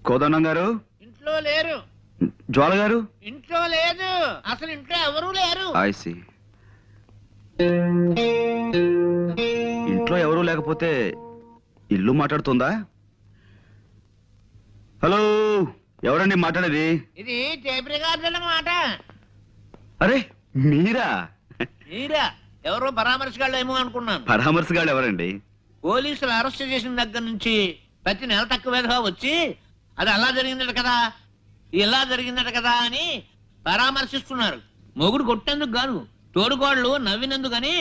కోదన్నం గారు ఇంట్లో లేరు. జ్వాల గారు ఇంట్లో లేదు. అసలు ఇంట్లో ఎవరూ లేరు. ఐసి ఇంట్లో ఎవరూ లేకపోతే ఇల్లు మాట్లాడుతుందా? హలో, ఎవరండి మాట్లాడేది? ఇది టేప్ రికార్డుల మాట. అరే మీరా? మీరా? ఎవరో పరామర్శగాళ్ళు ఏమో అనుకున్నాను. పరామర్శగాళ్ళు ఎవరండి? పోలీసులు అరెస్ట్ చేసిన దగ్గర నుంచి ప్రతి నెల తక్కువగా వచ్చి అది అలా జరిగిందట కదా, ఇలా జరిగిందట కదా అని పరామర్శిస్తున్నారు. మొగుడు కొట్టేందుకు గాను, తోడుకోళ్ళు నవ్వినందుకని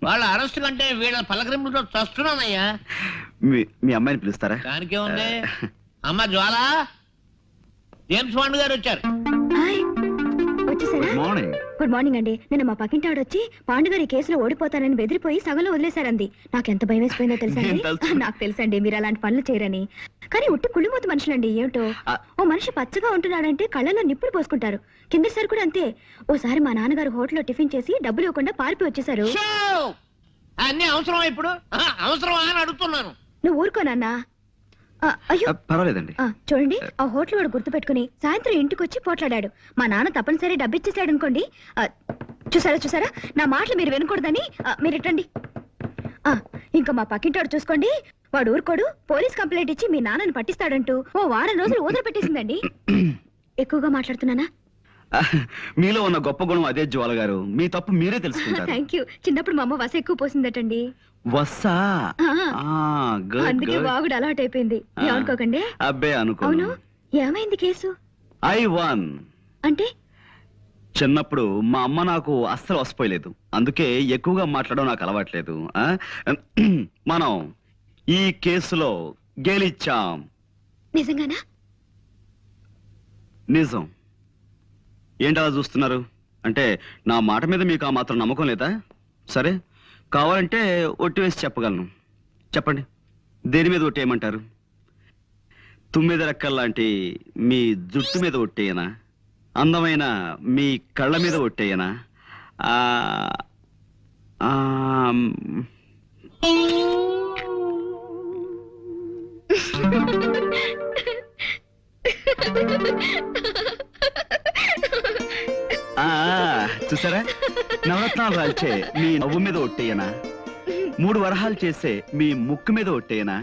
వాళ్ళ అరెస్ట్ కంటే వీళ్ళ పలకరింపులతో చస్తున్నానయ్యా. మీ అమ్మాయిని పిలుస్తారా? దానికే ఉంది. అమ్మ జ్వాల, జేమ్స్ బాండ్ గారు వచ్చారు. గుడ్ మార్నింగ్ అండి. నిన్న మా పక్కింటి ఆవిడ వచ్చి పాండుగారు ఈ కేసులో ఓడిపోతానని బెదిరిపోయి సగంలో వదిలేశారంది. నాకెంత భయం వేసిపోయిందో తెలుసండి. నాకు తెలుసండి మీరు అలాంటి పనులు చేయరని. కానీ ఉట్టి కుళ్ళిమూత మనుషులండి. ఏమిటో ఓ మనిషి పచ్చగా ఉంటున్నాడంటే కళ్ళలో నిప్పులు పోసుకుంటారు. కిందసారి కూడా అంతే. ఓసారి మా నాన్నగారు హోటల్లో టిఫిన్ చేసి డబ్బులు ఇవ్వకుండా పారిపోయి వచ్చేసారు. అన్ని అవసరమా ఇప్పుడు? అవసరమా అని అడుగుతున్నాను. నువ్వు ఊరుకోనన్నా. అయ్యో పర్వాలేదండి. చూడండి, ఆ హోటల్ వాడు గుర్తు పెట్టుకుని సాయంత్రం ఇంటికి వచ్చి పోట్లాడాడు. మా నాన్న తప్పనిసరి డబ్బిచ్చేసాడు అనుకోండి. చూసారా నా మాటలు మీరు వినకూడదని మీరు ఇట్టండి. ఇంకా మా పక్కింటాడు చూసుకోండి, వాడు ఊరుకోడు. పోలీస్ కంప్లైంట్ ఇచ్చి మీ నాన్నని పట్టిస్తాడంటూ ఓ వారం రోజులు ఊదర పెట్టేసిందండి. ఎక్కువగా మాట్లాడుతున్నానా? మీలో ఉన్న గొప్ప గుణం అదే జ్వాల గారు. మీ తప్పు మీరే తెలుసుకుంటారు. Thank you. చిన్నప్పుడు మా అమ్మ వస ఎక్కువ పోసిందటండి. వస్సా? అందుకే బాగుడు అలవాటు అయిపోయింది. ఏమనుకోకండి. అబ్బే అనుకో. అవును, ఏమైంది కేసు? ఐ వన్ అంటే చిన్నప్పుడు మా అమ్మ నాకు అస్సలు వసిపోయలేదు. అందుకే ఎక్కువగా మాట్లాడడం నాకు అలవాట్లేదు. మనం ఈ కేసులో గెలిచాం. నిజంగానా? నిజం. ఏంటలా చూస్తున్నారు? అంటే నా మాట మీద మీకు ఆ మాత్రం నమ్మకం లేదా? సరే, కావాలంటే ఒట్టి వేసి చెప్పగలను. చెప్పండి, దేని మీద ఒట్టేయమంటారు? తుమ్మిద రెక్కల్లాంటి మీ జుట్టు మీద ఒట్టేయనా? అందమైన మీ కళ్ళ మీద ఒట్టేయనా? చూసారా, నవరత్నాలు రాల్చే మీ నవ్వు మీద ఒట్టేయనా? 3 వరహాలు చేసే మీ ముక్కు మీద ఒట్టేయనా?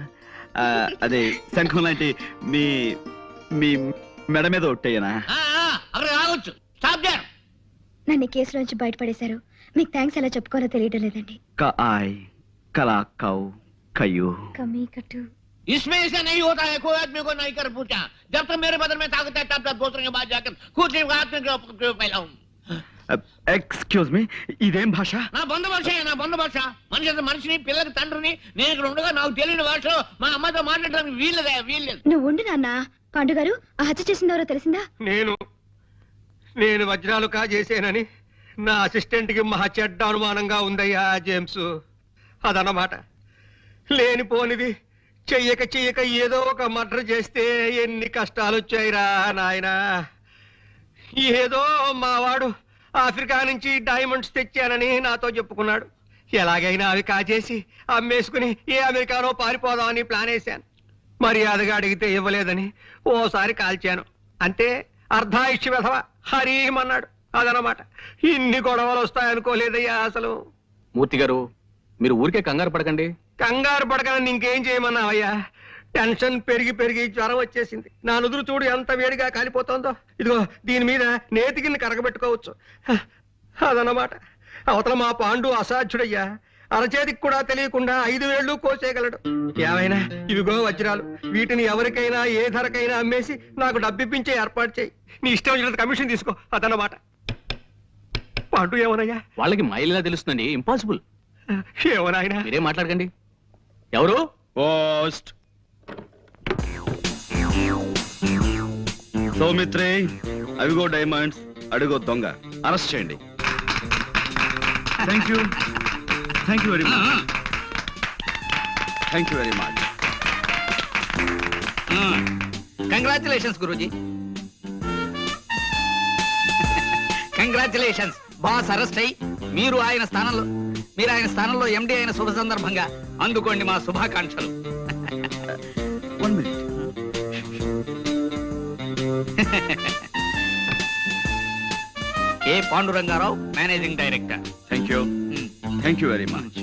అదే శంఖం లాంటి మీ మీ మెడ మీద ఒట్టేయనా? నన్ను కేసు నుంచి బయటపడేశారు. మీకు థ్యాంక్స్ ఎలా చెప్పుకోవాలో తెలియడం లేదండి. కమీ కట్టు इसमें ऐसा नहीं होता है, कोई आदमी को नहीं कर पूछा। जब तक मेरे बदन में ताकत है तब तक दूसरे के बाद जाकर खुद हाथ में फैलाऊं। ఎక్స్క్యూజ్ మీ, ఇదేం భాష? నా బంధు భాష, నా బంధు భాష. మనిషిని పిల్లకి తండ్రిని నేను ఇక్కడ ఉండగా నాకు తెలియని భాషలో మా అమ్మతో మాట్లాడడానికి వీల్లేదు. నువ్వు ఉండు నాన్న. పాండుగారు, ఆ హత్య చేసిందెవరో తెలిసిందా? నేను వజ్రాలు కాజేసానని నా అసిస్టెంట్ కి మహా చెడ్డ అనుమానంగా ఉందయ్యా జేమ్స్. అదన్నమాట. లేనిపోనిది చెయ్యక ఏదో ఒక మర్డర్ చేస్తే ఎన్ని కష్టాలు వచ్చాయిరా నాయనా. ఏదో మావాడు ఆఫ్రికా నుంచి డైమండ్స్ తెచ్చానని నాతో చెప్పుకున్నాడు. ఎలాగైనా అవి కాజేసి అమ్మేసుకుని ఏ అమెరికానో పారిపోదామని ప్లాన్ వేశాను. మర్యాదగా అడిగితే ఇవ్వలేదని ఓసారి కాల్చాను. అంతే, అర్ధాయుష్య వెధవ హరీమన్నాడు. అదనమాట. ఇన్ని గొడవలు వస్తాయనుకోలేదయ్యా అసలు. మూర్తి గారు, మీరు ఊరికే కంగారు పడకండి. కంగారు పడకని ఇంకేం చేయమన్నావయ్యా? టెన్షన్ పెరిగి జ్వరం వచ్చేసింది. నా నుదురు చూడు ఎంత వేడిగా కాలిపోతుందో. ఇదిగో దీని మీద నేతికిని కరగబెట్టుకోవచ్చు. అదన్నమాట. అవతల మా పాండు అసాధ్యుడయ్యా. అరచేతికి కూడా తెలియకుండా 5 వేళ్లు కోసేయగలడు. ఏమైనా ఇవిగో వజ్రాలు, వీటిని ఎవరికైనా ఏ ధరకైనా అమ్మేసి నాకు డబ్బిప్పించే ఏర్పాటు చేయి. నీ ఇష్టం వచ్చినంత కమిషన్ తీసుకో. అదన్నమాట. పాండు ఏమోనయ్యా? వాళ్ళకి మైలుగా తెలుస్తుందండి. ఇంపాసిబుల్. ఏమోనాయనా? మీరేం మాట్లాడకండి. ఎవరు? పోస్ట్ సౌమిత్రి, అవిగో డైమండ్స్, అడుగో దొంగ. అరెస్ట్ చేయండి. Thank you very much. Congratulations Guruji. Congratulations. Boss arrest అయ్యి మీరు ఆయన స్థానంలో ఎండి అయిన శుభ సందర్భంగా అందుకోండి మా శుభాకాంక్షలు. 1 minute. A Pandurangarao, managing director. Thank you very much.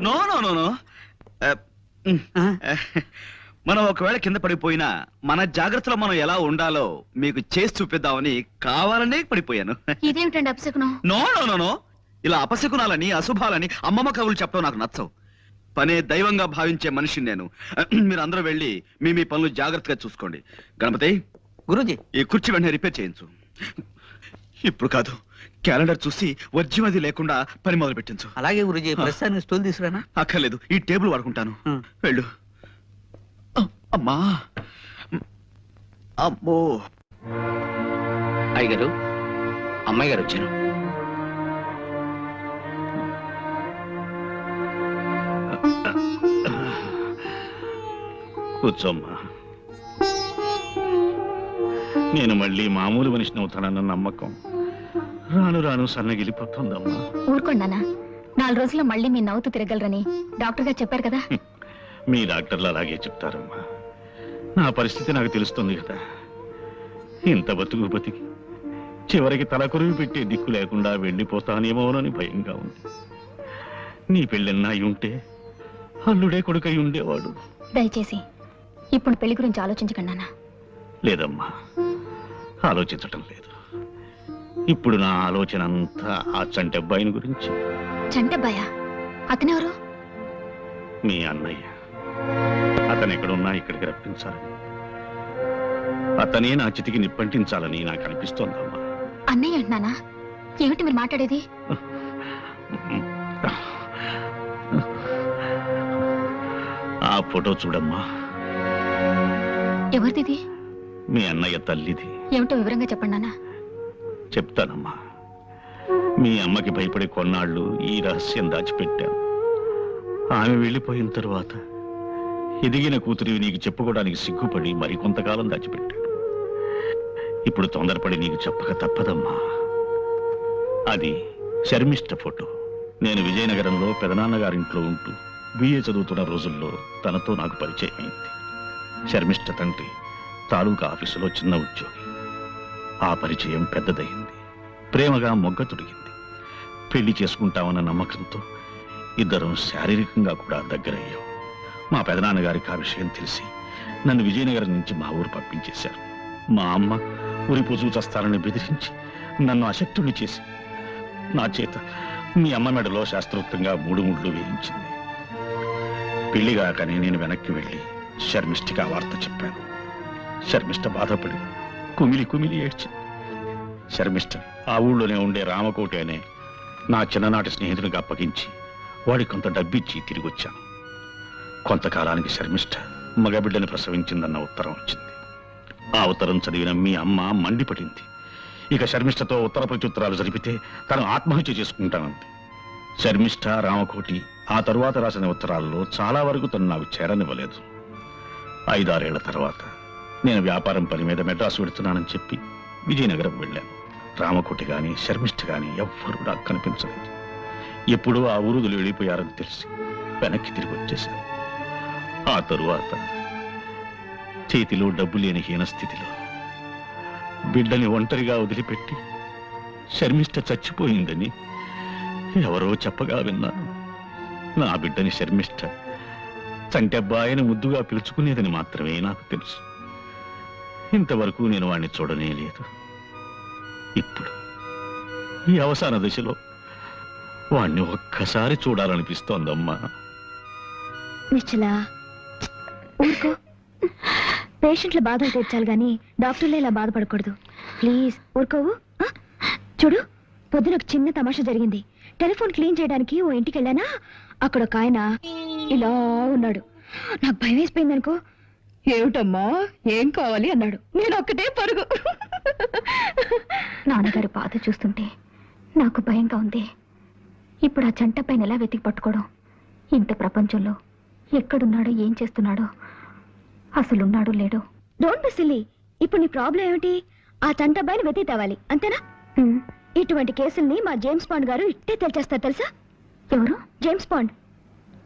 No no no no మనం ఒకవేళ కింద పడిపోయినా మన జాగ్రత్తలో మనం ఎలా ఉండాలో మీకు చేసి చూపిద్దామని కావాలనే పడిపోయాను. ఇదేమిటండి అప్సకునం? నో నో నో నో ఇలా అపశకునాలని అశుభాలని అమ్మమ్మ కవులు చెప్పడం నాకు నచ్చవు. పనే దైవంగా భావించే మనిషిని నేను. మీరు అందరూ వెళ్ళి మీ పనులు జాగ్రత్తగా చూసుకోండి. గణపతి, గురూజీ, ఈ కుర్చీ వెంటనే రిపేర్ చేయించు. ఇప్పుడు కాదు, క్యాలెండర్ చూసి వర్జ్యం లేకుండా పని మొదలు పెట్టించు. అలాగే గురూజీ. ప్రస్తుతానికి స్టూల్ తీసుకురానా? అక్కర్లేదు, ఈ టేబుల్ వాడుకుంటాను. వెళ్ళు. అమ్మా, అమ్మో. అయ్యగారు, అమ్మాయి గారు వచ్చారు. కూర్చోమ్మా. నేను మళ్ళీ మామూలు మనిషిని అవుతానన్న నమ్మకం రాను రాను సన్నగిలిపోతుందమ్మా. ఊరుకోండానా, 4 రోజుల్లో మళ్ళీ మీ నవ్వుతూ తిరగలరని డాక్టర్ గారు చెప్పారు కదా. మీ డాక్టర్లు అలాగే చెప్తారమ్మా. నా పరిస్థితి నాకు తెలుస్తుంది కదా. ఇంత బతికి చివరికి తలకొరివి పెట్టే దిక్కు లేకుండా వెళ్ళిపోతానేమోనని భయంగా ఉంది. నీ పెళ్ళన్నా అయి ఉంటే అల్లుడే కొడుకై ఉండేవాడు. దయచేసి ఇప్పుడు పెళ్లి గురించి ఆలోచించకండి నాన్న. లేదమ్మా, ఆలోచించటం లేదు. ఇప్పుడు నా ఆలోచన అంతా ఆ చంటి అబ్బాయిని గురించి. చంటబ్బాయా? అతనెవరు? మీ అన్నయ్య. అతను ఎక్కడున్నా ఇక్కడికి రప్పించాలని, అతనే నా చితికి నిప్పంటించాలని నాకు అనిపిస్తోందమ్మా. అన్నయ్య అంటున్నానా? ఏమిటి మీరు మాట్లాడేది? ఆ ఫోటో చూడమ్మా. ఎవరిది? మీ అన్నయ్య తల్లిది. ఏమిటో వివరంగా చెప్పండి నాన్న. చెప్తానమ్మా. మీ అమ్మకి భయపడి కొన్నాళ్ళు ఈ రహస్యం దాచిపెట్టాను. ఆమె వెళ్ళిపోయిన తరువాత ఎదిగిన కూతురివి నీకు చెప్పుకోవడానికి సిగ్గుపడి మరికొంతకాలం దాచిపెట్టాడు. ఇప్పుడు తొందరపడి నీకు చెప్పక తప్పదమ్మా. అది శర్మిష్ట ఫోటో. నేను విజయనగరంలో పెదనాన్నగారింట్లో ఉంటూ బిఏ చదువుతున్న రోజుల్లో తనతో నాకు పరిచయం అయింది. శర్మిష్ట తండ్రి తాలూకా ఆఫీసులో చిన్న ఉద్యోగి. ఆ పరిచయం పెద్దదయింది. ప్రేమగా మొగ్గ తొడిగింది. పెళ్లి చేసుకుంటామన్న నమ్మకంతో ఇద్దరం శారీరకంగా కూడా దగ్గరయ్యాం. మా పెదనాన్నగారికి ఆ విషయం తెలిసి నన్ను విజయనగరం నుంచి మా ఊరు పంపించేశారు. మా అమ్మ ఊరి పొజు చస్తానని బెదిరించి నన్ను అశక్తుణ్ణి చేసి నా చేత మీ అమ్మ మెడలో శాస్త్రోక్తంగా 3 ముళ్ళు వేయించింది. పెళ్లిగాకని నేను వెనక్కి వెళ్ళి శర్మిష్ఠకి ఆ వార్త చెప్పాను. శర్మిష్ఠ బాధపడి కుమిలి కుమిలి ఏడ్చింది. శర్మిష్ఠ ఆ ఊళ్ళోనే ఉండే రామకోటి అనే నా చిన్ననాటి స్నేహితునికి అప్పగించి వాడికి కొంత డబ్బిచ్చి తిరిగి వచ్చాను. కొంతకాలానికి శర్మిష్ఠ మగబిడ్డని ప్రసవించిందన్న ఉత్తరం వచ్చింది. ఆ ఉత్తరం చదివిన మీ అమ్మ మండిపడింది. ఇక శర్మిష్ఠతో ఉత్తర ప్రత్యుత్తరాలు జరిపితే తను ఆత్మహత్య చేసుకుంటానంది. శర్మిష్ఠ, రామకోటి ఆ తరువాత రాసిన ఉత్తరాల్లో చాలా వరకు తను నాకు చేరనివ్వలేదు. 5-6 ఏళ్ల తర్వాత నేను వ్యాపారం పని మీద మెడ్రాసు వెడుతున్నానని చెప్పి విజయనగరం వెళ్ళాను. రామకోటి గాని శర్మిష్ఠ గాని ఎవ్వరూ నాకు కనిపించలేదు. ఎప్పుడూ ఆ ఊరుదులు వెళ్ళిపోయారని తెలిసి వెనక్కి తిరిగి వచ్చేశాను. ఆ తరువాత చేతిలో డబ్బు లేని హీనస్థితిలో బిడ్డని ఒంటరిగా వదిలిపెట్టి శర్మిష్ఠ చచ్చిపోయిందని ఎవరో చెప్పగా విన్నాను. నా బిడ్డని శర్మిష్ఠ చంటెబ్బాయని ముద్దుగా పిలుచుకునేదని మాత్రమే నాకు తెలుసు. ఇంతవరకు నేను వాణ్ణి చూడనే లేదు. ఇప్పుడు ఈ అవసాన దశలో వాణ్ణి ఒక్కసారి చూడాలనిపిస్తోందమ్మా. నిశ్చలా, ఊరుకో. పేషెంట్ల బాధలు తీర్చాలి గాని డాక్టర్లే ఇలా బాధపడకూడదు. ప్లీజ్ ఊరుకోవు. చూడు, పొద్దున ఒక చిన్న తమాషా జరిగింది. టెలిఫోన్ క్లీన్ చేయడానికి ఓ ఇంటికి వెళ్ళానా, అక్కడ ఒక ఆయన ఇలా ఉన్నాడు. నాకు భయం వేసిపోయింది అనుకో. ఏమిటమ్మా, ఏం కావాలి అన్నాడు. నేను ఒక్కటే పరుగు. నాన్నగారు బాధ చూస్తుంటే నాకు భయంగా ఉంది. ఇప్పుడు ఆ జంట పైన ఎలా వెతికి పట్టుకోవడం? ఇంత ప్రపంచంలో ఎక్కడున్నాడో, ఏం చేస్తున్నాడో, అసలున్నాడో లేడో. Don't be silly. ఇప్పుడు నీ ప్రాబ్లం ఏమిటి? ఆ చంటబ్బాయిని వెతికి తేవాలి, అంతేనా? ఇటువంటి కేసుల్ని మా జేమ్స్ బాండ్ గారు ఇట్టే తెలిచేస్తారు తెలుసా. ఎవరు? James bond.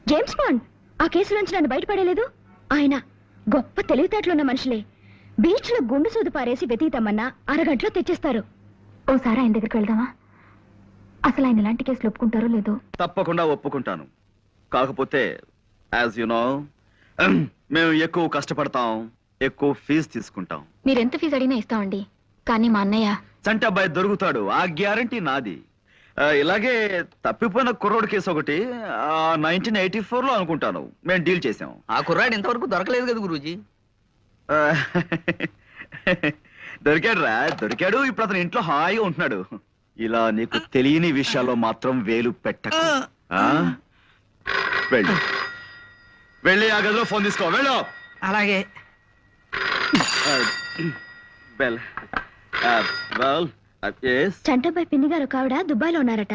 జేమ్స్ బాండ్ ఆ కేసులోంచి నన్ను బయటపడేలేదు. ఆయన గొప్ప తెలివితేటలున్న మనుషులే. బీచ్ లో గుండు సూదు పారేసి వెతీతామన్నా అరగంటలో తెచ్చేస్తారు. ఓసారి ఆయన దగ్గరికి వెళ్దామా? అసలు ఆయన ఇలాంటి కేసులు ఒప్పుకుంటారో లేదో. తప్పకుండా ఒప్పుకుంటాను. కాకపోతే యాజ్ యు నో మేము ఎక్కువ కష్టపడతాం, ఎక్కువ ఫీజు తీసుకుంటాం. మీరెంత ఫీజు అడిగినా ఇస్తామండి. కానీ మా అన్నయ్య చంటి అబ్బాయి దొరుకుతాడు, ఆ గ్యారంటీ నాది. ఇలాగే తప్పిపోయిన కుర్రోడు కేసు ఒకటి 1984 లో అనుకుంటాను మేము డీల్ చేసాం. ఆ కుర్రాడు ఇంతవరకు దొరకలేదు కదా గురూజీ. ఆ, దొరికాడు. ఇప్పుడు అతను ఇంట్లో హాయిగా ఉంటున్నాడు. ఇలా నీకు తెలియని విషయాల్లో మాత్రం వేలు పెట్టకు. ఆ? వెళ్ళి ఆ గదిలో ఫోన్ తీసుకో. వెళ్ళు. అలాగే. బెల్. Well, yes. చంటబ్బాయి పిన్ని గారు ఒక ఆవిడ దుబాయ్లో ఉన్నారట.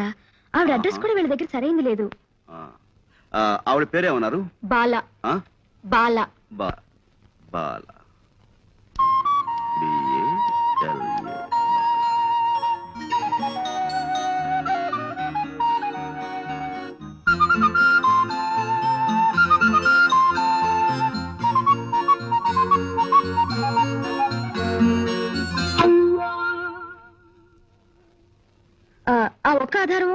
ఆవిడ అడ్రస్ కూడా వీళ్ళ దగ్గర సరైంది లేదు. ఆవిడ పేరేమన్నారు? బాల. ఆ? బాల. బాల. B-A-L-A. ఆ ఒక్క ఆధారం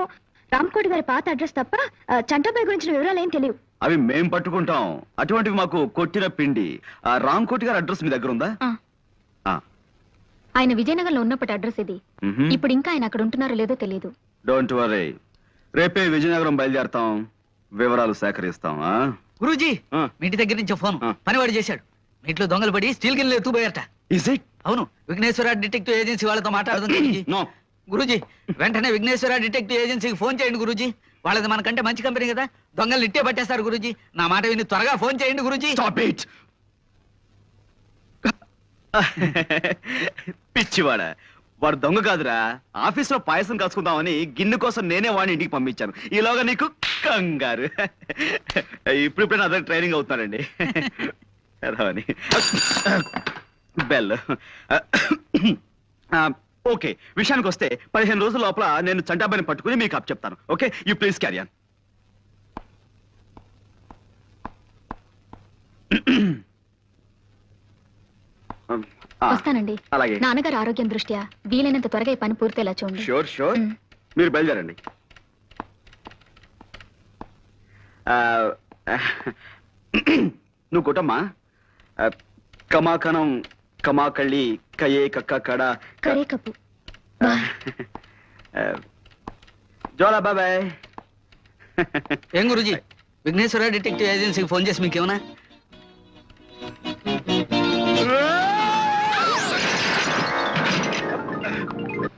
రామ్కోటి గారి పాత అడ్రస్ తప్ప చంటబ్బాయి గురించిన వివరాలు ఏం తెలియవు. అవి మేం పట్టుకుంటాం. అటువంటివి మాకు కొట్టిన పిండి. రామ్కోటి గారి అడ్రస్ మీ దగ్గర ఉందా? ఆయన విజయనగరంలో ఉన్నప్పటి అడ్రస్ ఇది. ఇప్పుడు ఇంకా ఆయన అక్కడ ఉంటున్నారో లేదో తెలియదు. డోంట్ వరీ, రేపే విజయనగరం బయలుదేరతాం, వివరాలు సేకరిస్తాం. గురూజీ, ఆ. మీ ఇంటి దగ్గర నుంచి ఫోన్. ఆ. పనివాడు చేశాడు. మీ ఇంట్లో దొంగలు పడి స్టీల్ గిన్నెలు ఎత్తుపోయారట. Is it? అవును, విఘ్నేశ్వర డిటెక్టివ్ ఏజెన్సీ వాళ్ళతో మాట్లాడదాం గురూజీ. No. గురూజీ, వెంటనే విఘ్నేశ్వర డిటెక్టివ్ ఏజెన్సీకి ఫోన్ చేయండి గురూజీ. వాళ్ళది మనకంటే మంచి కంపెనీ కదా, దొంగలు ఇట్టే పట్టేస్తారు గురూజీ. నా మాట విని త్వరగా ఫోన్ చేయండి గురూజీ. Stop it. పిచ్చివాడా, వాడు దొంగ కాదురా. ఆఫీస్ లో పాయసం కాసుకుందామని గిన్నె కోసం నేనే వాడిని ఇంటికి పంపించాను. ఈలోగా నీకు కంగారు. ఇప్పుడిప్పుడే అదే ట్రైనింగ్ అవుతున్నారండి. అని బెల్. ఓకే, విషయానికి వస్తే 15 రోజుల లోపల నేను చంటాబాయిని పట్టుకుని మీకు అప్ చెప్తాను. Okay, you please carry on. వస్తానండి. అలాగే. నాన్నగారు ఆరోగ్యం దృష్ట్యా వీలైనంత త్వరగా ఈ పని పూర్తయ్యేలా చూడండి. Sure sure. మ్. మీరు బయలుదేరండి. నువ్వు కొట్టమ్మా. కమాకణం కమాకళ్ళి కయే కక్క కడ కరే కప్పు. జోలా బాబాయ్. ఏం గురూజీ, విఘ్నేశ్వర డిటెక్టివ్ ఏజెన్సీకి ఫోన్ చేసి మీకేమన్నా?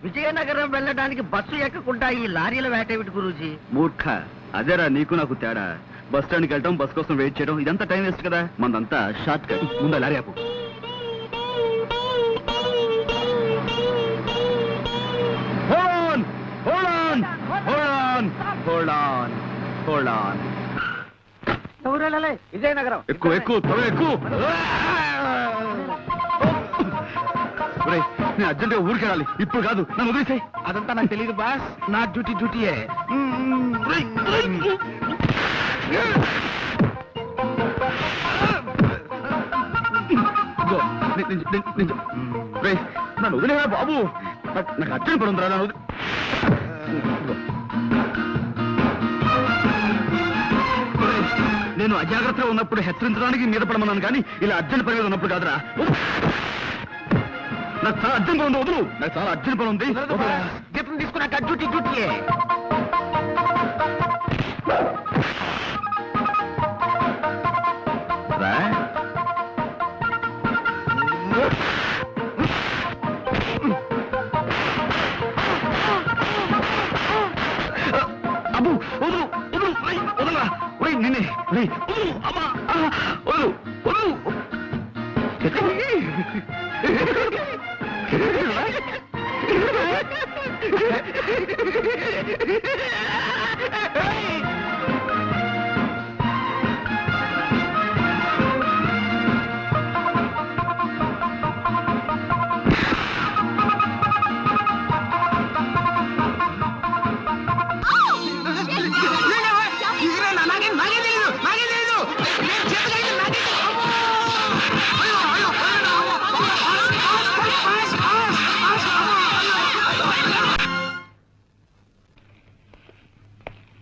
విజయనగరం వెళ్ళడానికి బస్సు ఎక్కకుండా ఈ లారీల వేటేమిటి గురూజీ? మూర్ఖ, అదేరా నీకు నాకు తేడా. బస్ స్టాండ్కి వెళ్ళటం, బస్ కోసం వెయిట్ చేయడం, ఇదంతా టైం వేస్ట్ కదా. మనదంతా షార్ట్ కట్. ముందు లారీ ఆపు. విజయనగరం ఎక్కువ ఎక్కువ త్వరగా ఎక్కువ. నేను అర్జెంట్గా ఊరికి వెళ్ళాలి. ఇప్పుడు కాదు, నన్ను వదిలేసాయి. అదంతా నాకు తెలియదు బాస్. నా డ్యూటీయే. నన్ను వదిలేరా బాబు. నాకు అర్జెంట్ పడి ఉందిరా. నన్ను నేను అజాగ్రత్తగా ఉన్నప్పుడు హెచ్చరించడానికి మీద పడమన్నాను, కానీ ఇలా అర్జెంట్ పని మీద ఉన్నప్పుడు కాదురా. నాకు చాలా అర్జెంట్ పని ఉంది, వదులు. నాకు చాలా అర్జెంట్ పని ఉంది. జీతం తీసుకున్నాక డ్యూటీయే. రా. అబ్బు, వదులు వదులు. వదలరా. నిన్నే వదులు. అమ్మా, వదులు వదులు.